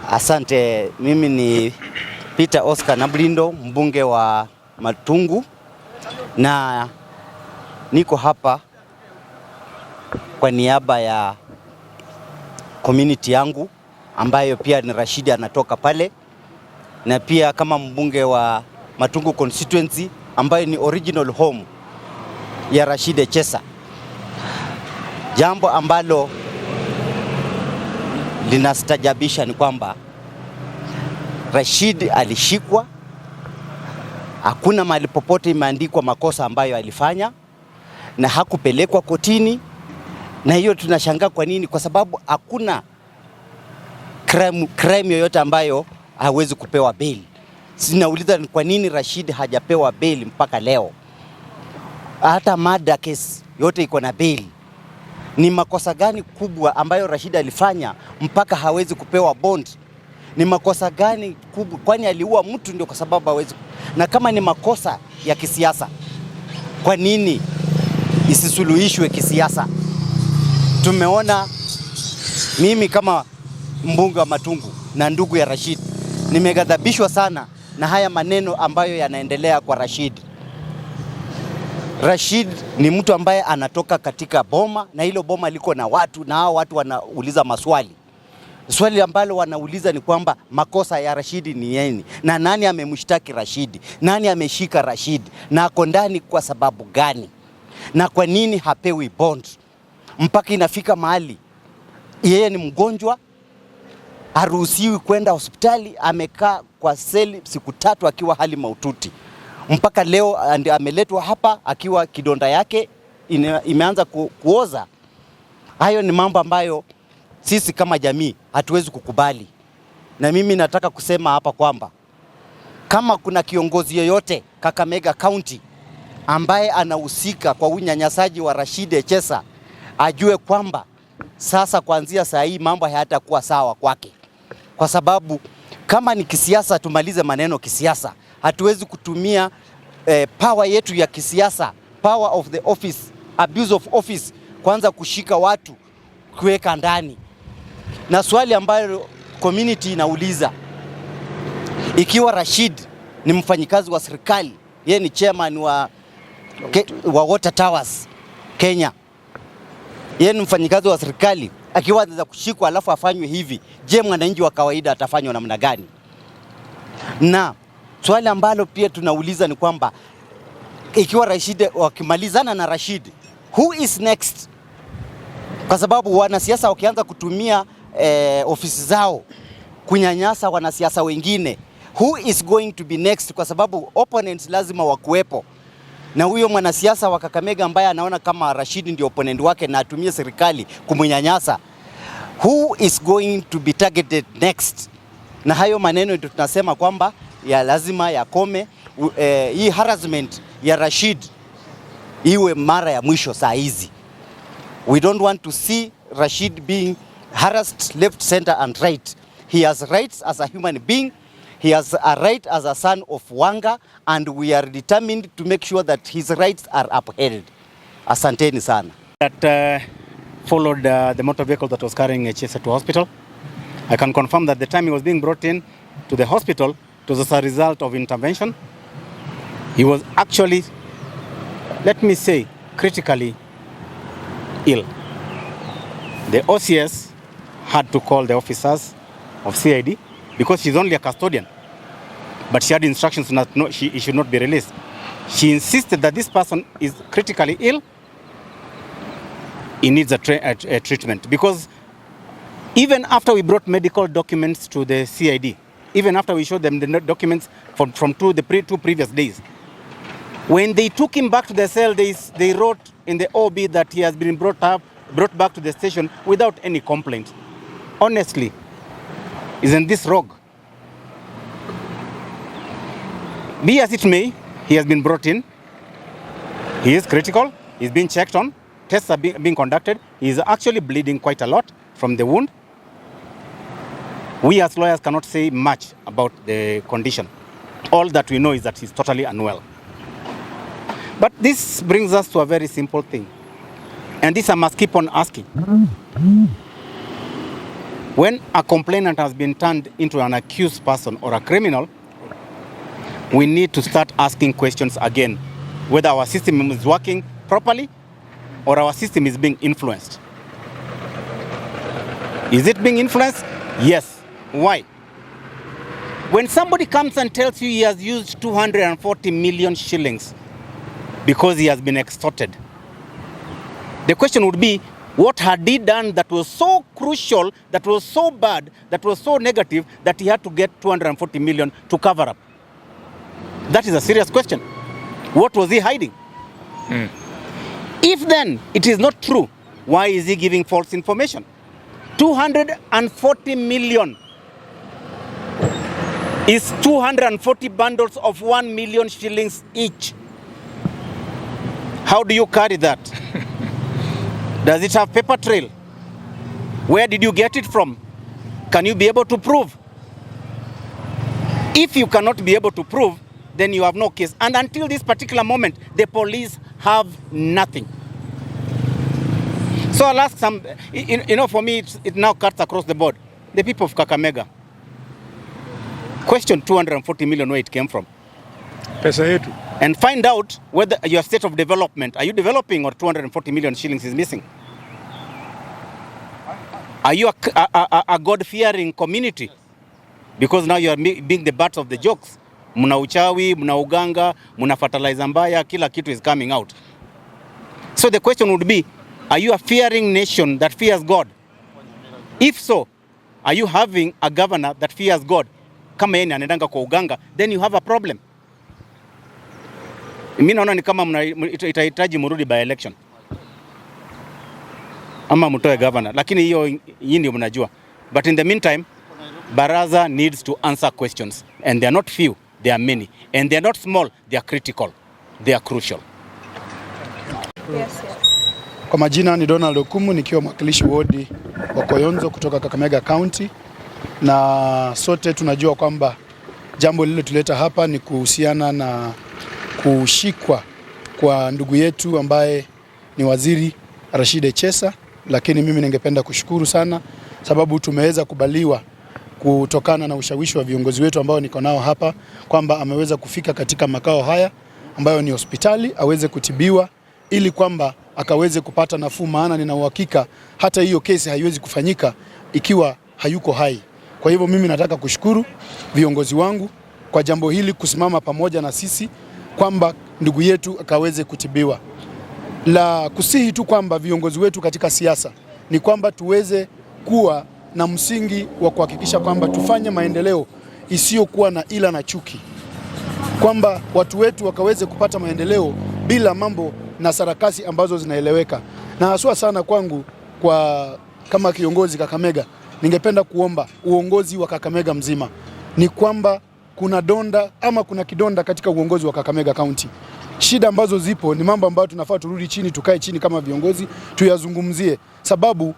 Asante, mimi ni Peter Oscar Nablindo, mbunge wa Matungu, na niko hapa kwa niaba ya community yangu ambayo pia ni Rashid anatoka pale, na pia kama mbunge wa Matungu constituency ambayo ni original home ya Rashid Echesa. Jambo ambalo linastajabisha ni kwamba Rashid alishikwa, hakuna mahali popote imeandikwa makosa ambayo alifanya, na hakupelekwa kotini. Na hiyo tunashangaa kwa nini, kwa sababu hakuna crime yoyote ambayo hawezi kupewa bail. Sinauliza ni kwa nini Rashid hajapewa bail mpaka leo. Hata murder case yote iko na bail. Ni makosa gani kubwa ambayo Rashid alifanya mpaka hawezi kupewa bond? Ni makosa gani kubwa? Kwani aliua mtu ndio kwa sababu hawezi? Na kama ni makosa ya kisiasa, kwa nini isisuluhishwe kisiasa? Tumeona, mimi kama mbunge wa Matungu na ndugu ya Rashid, nimeghadhabishwa sana na haya maneno ambayo yanaendelea kwa Rashid. Rashid ni mtu ambaye anatoka katika boma, na hilo boma liko na watu, na hao watu wanauliza maswali. Swali ambalo wanauliza ni kwamba makosa ya Rashid ni nini, na nani amemshtaki Rashid, nani ameshika Rashid, na ako ndani kwa sababu gani, na kwa nini hapewi bond mpaka inafika mahali yeye ni mgonjwa, haruhusiwi kwenda hospitali, amekaa kwa seli siku 3 akiwa hali mahututi. Mpaka leo ameletwa hapa akiwa kidonda yake imeanza kuoza. Hayo ni mambo ambayo sisi kama jamii hatuwezi kukubali. Na mimi nataka kusema hapa kwamba kama kuna kiongozi yoyote Kakamega County ambaye anahusika kwa unyanyasaji wa Rashid Echesa, ajue kwamba sasa kuanzia saa hii mambo hayatakuwa sawa kwake. Kwa sababu kama ni kisiasa, tumalize maneno kisiasa. Hatuwezi kutumia power yetu ya kisiasa, power of the office, abuse of office, kwanza kushika watu kuweka ndani. Na swali ambayo community inauliza, ikiwa Rashid ni mfanyikazi wa serikali, yeye ni chairman wa Water Towers Kenya, yeye ni mfanyikazi wa serikali, akiwa anaweza kushikwa alafu afanywe hivi, je, mwananchi wa kawaida atafanywa namna gani? Na swali ambalo pia tunauliza ni kwamba ikiwa Rashid wakimalizana na Rashid, who is next? Kwa sababu wanasiasa wakianza kutumia ofisi zao kunyanyasa wanasiasa wengine, who is going to be next? Kwa sababu opponents lazima wakuwepo. Na huyo mwanasiasa wa Kakamega ambaye anaona kama Rashid ndio opponent wake na atumie serikali kumnyanyasa, who is going to be targeted next? Na hayo maneno ndio tunasema kwamba ya lazima yakome. Hii harassment ya Rashid iwe mara ya mwisho saa hizi. We don't want to see Rashid being harassed left, center and right. He has rights as a human being. He has a right as a son of Wanga, and we are determined to make sure that his rights are upheld. Asanteni sana. That followed the motor vehicle that was carrying Echesa to hospital. I can confirm that the time he was being brought in to the hospital, it was as a result of intervention. He was actually, let me say, critically ill. The OCS had to call the officers of CID because she's only a custodian, but she had instructions that he should not be released. She insisted that this person is critically ill. He needs a treatment, because even after we brought medical documents to the CID, even after we showed them the documents from the two previous days, when they took him back to the cell, they wrote in the OB that he has been brought back to the station without any complaint. Honestly, isn't this wrong? Be as it may, he has been brought in. He is critical. He's being checked on. Tests are being conducted. He is actually bleeding quite a lot from the wound. We as lawyers cannot say much about the condition. All that we know is that he's totally unwell. But this brings us to a very simple thing. And this I must keep on asking. When a complainant has been turned into an accused person or a criminal, we need to start asking questions again, whether our system is working properly or our system is being influenced. Is it being influenced? Yes. Why? When somebody comes and tells you he has used 240 million shillings because he has been extorted, the question would be, what had he done that was so crucial, that was so bad, that was so negative, that he had to get 240 million to cover up? That is a serious question. What was he hiding? If then it is not true, why is he giving false information? 240 million is 240 bundles of 1 million shillings each. How do you carry that? Does it have paper trail? Where did you get it from? Can you be able to prove? If you cannot be able to prove, then you have no case. And until this particular moment, the police have nothing. So I'll ask some, for me, it now cuts across the board. The people of Kakamega, question 240 million where it came from. Pesa yetu. And find out whether your state of development, are you developing or 240 million shillings is missing? Are you a God-fearing community? Because now you are being the butt of the jokes. Muna uchawi, muna uganga, muna fertilizer mbaya, kila kitu is coming out. So the question would be, are you a fearing nation that fears God? If so, are you having a governor that fears God? Kama yeye anaendanga kwa uganga, then you have a problem. Mimi naona ni kama itahitaji murudi by election. Ama mtoe governor. Lakini hiyo nyinyi ndio mnajua. But in the meantime, Baraza needs to answer questions. And they are not few, they are many. And they are not small, they are critical. They are crucial. Yes. Kwa majina ni Donald Okumu, nikiwa mwakilishi wodi wa Koyonzo kutoka Kakamega County. Na sote tunajua kwamba jambo lililotuleta hapa ni kuhusiana na kushikwa kwa ndugu yetu ambaye ni Waziri Rashid Echesa. Lakini mimi ningependa kushukuru sana sababu tumeweza kubaliwa kutokana na ushawishi wa viongozi wetu ambao niko nao hapa kwamba ameweza kufika katika makao haya ambayo ni hospitali aweze kutibiwa ili kwamba akaweze kupata nafuu, maana nina uhakika hata hiyo kesi haiwezi kufanyika ikiwa hayuko hai. Kwa hivyo mimi nataka kushukuru viongozi wangu kwa jambo hili, kusimama pamoja na sisi kwamba ndugu yetu akaweze kutibiwa. La kusihi tu kwamba viongozi wetu katika siasa ni kwamba tuweze kuwa na msingi wa kuhakikisha kwamba tufanye maendeleo isiyokuwa na ila na chuki, kwamba watu wetu wakaweze kupata maendeleo bila mambo na sarakasi ambazo zinaeleweka. Na haswa sana kwangu kama kiongozi Kakamega, ningependa kuomba uongozi wa Kakamega mzima ni kwamba kuna kidonda katika uongozi wa Kakamega County. Shida ambazo zipo ni mambo ambayo tunafaa turudi chini, tukae chini kama viongozi tuyazungumzie, sababu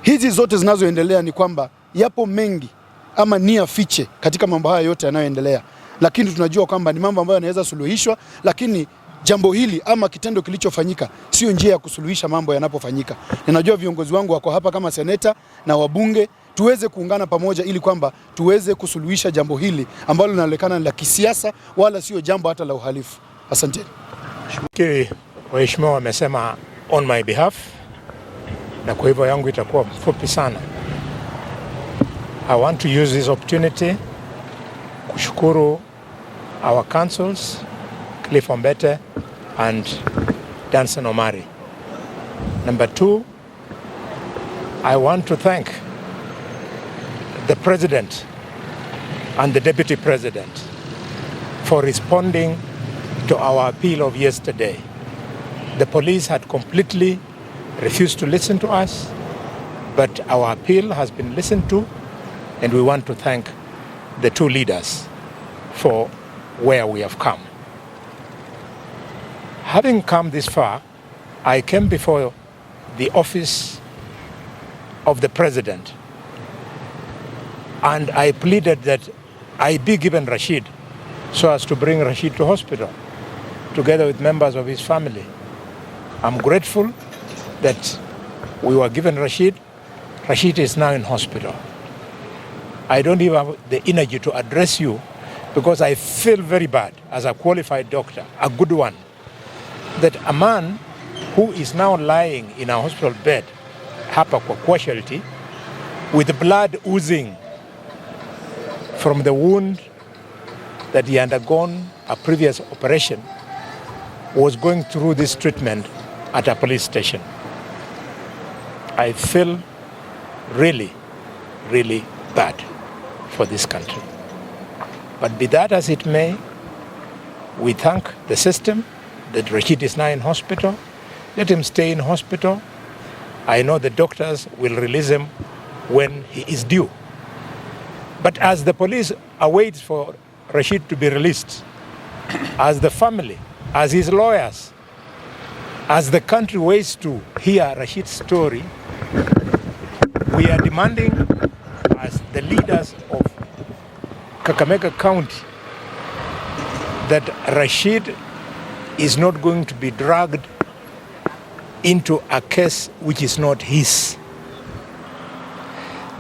hizi zote zinazoendelea ni kwamba yapo mengi ama nia fiche katika mambo haya yote yanayoendelea, lakini tunajua kwamba ni mambo ambayo yanaweza suluhishwa, lakini jambo hili ama kitendo kilichofanyika sio njia ya kusuluhisha mambo yanapofanyika. Ninajua viongozi wangu wako hapa kama seneta na wabunge, tuweze kuungana pamoja ili kwamba tuweze kusuluhisha jambo hili ambalo linaonekana la kisiasa wala sio jambo hata la uhalifu. Asante. Waheshimiwa wamesema on my behalf, na kwa hivyo yangu itakuwa mfupi sana. I want to use this opportunity kushukuru our councils, Cliff Ombete and Danson Omari. Number 2, I want to thank the President and the Deputy President for responding to our appeal of yesterday. The police had completely refused to listen to us, but our appeal has been listened to, and we want to thank the two leaders for where we have come. Having come this far, I came before the office of the President And I pleaded that I be given Rashid so as to bring Rashid to hospital together with members of his family. I'm grateful that we were given Rashid. Rashid is now in hospital. I don't even have the energy to address you because I feel very bad as a qualified doctor, a good one, that a man who is now lying in a hospital bed, hapa kwa casualty, with blood oozing from the wound that he undergone a previous operation, was going through this treatment at a police station. I feel really, really bad for this country. But be that as it may, we thank the system that Rashid is now in hospital. Let him stay in hospital. I know the doctors will release him when he is due. But as the police awaits for Rashid to be released, as the family, as his lawyers, as the country waits to hear Rashid's story, we are demanding, as the leaders of Kakamega County, that Rashid is not going to be dragged into a case which is not his.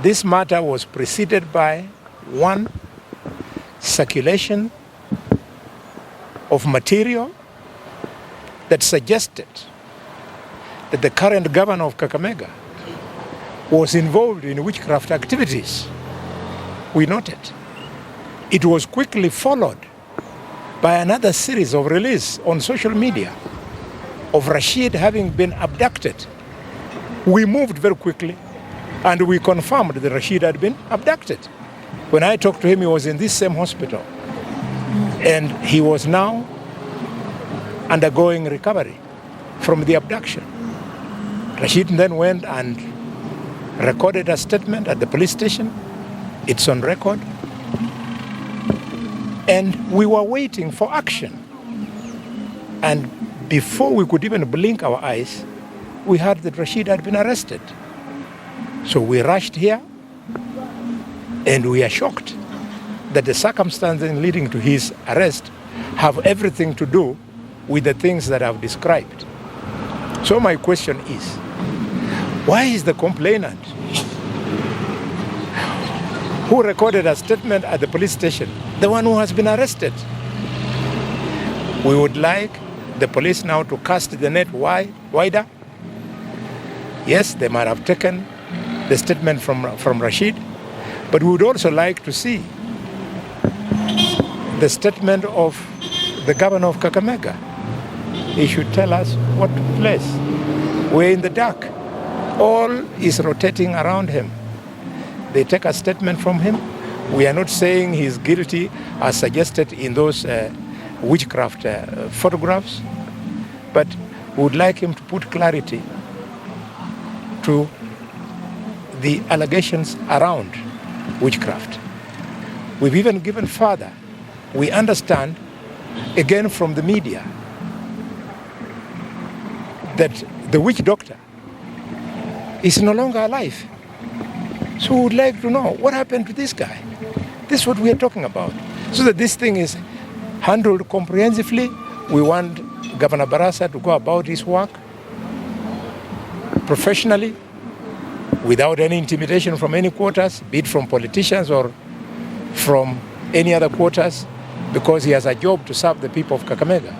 This matter was preceded by one, circulation of material that suggested that the current governor of Kakamega was involved in witchcraft activities. We noted. It was quickly followed by another series of release on social media of Rashid having been abducted. We moved very quickly and we confirmed that Rashid had been abducted. When I talked to him, he was in this same hospital and he was now undergoing recovery from the abduction. Rashid then went and recorded a statement at the police station. It's on record. And we were waiting for action. And before we could even blink our eyes, we heard that Rashid had been arrested. So we rushed here, and we are shocked that the circumstances leading to his arrest have everything to do with the things that I've described. So my question is, why is the complainant who recorded a statement at the police station the one who has been arrested? We would like the police now to cast the net wider. Yes, they might have taken the statement from Rashid, but we would also like to see the statement of the governor of Kakamega. He should tell us what took place. We're in the dark. All is rotating around him. They take a statement from him. We are not saying he's guilty as suggested in those witchcraft photographs, but we would like him to put clarity to the allegations around witchcraft. We've even given further. We understand, again from the media, that the witch doctor is no longer alive. So we would like to know what happened to this guy. This is what we are talking about. So that this thing is handled comprehensively. We want Governor Barasa to go about his work professionally, without any intimidation from any quarters, be it from politicians or from any other quarters, because he has a job to serve the people of Kakamega.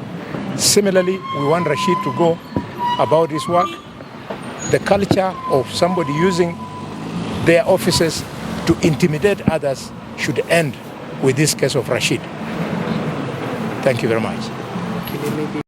Similarly, we want Rashid to go about his work. The culture of somebody using their offices to intimidate others should end with this case of Rashid. Thank you very much.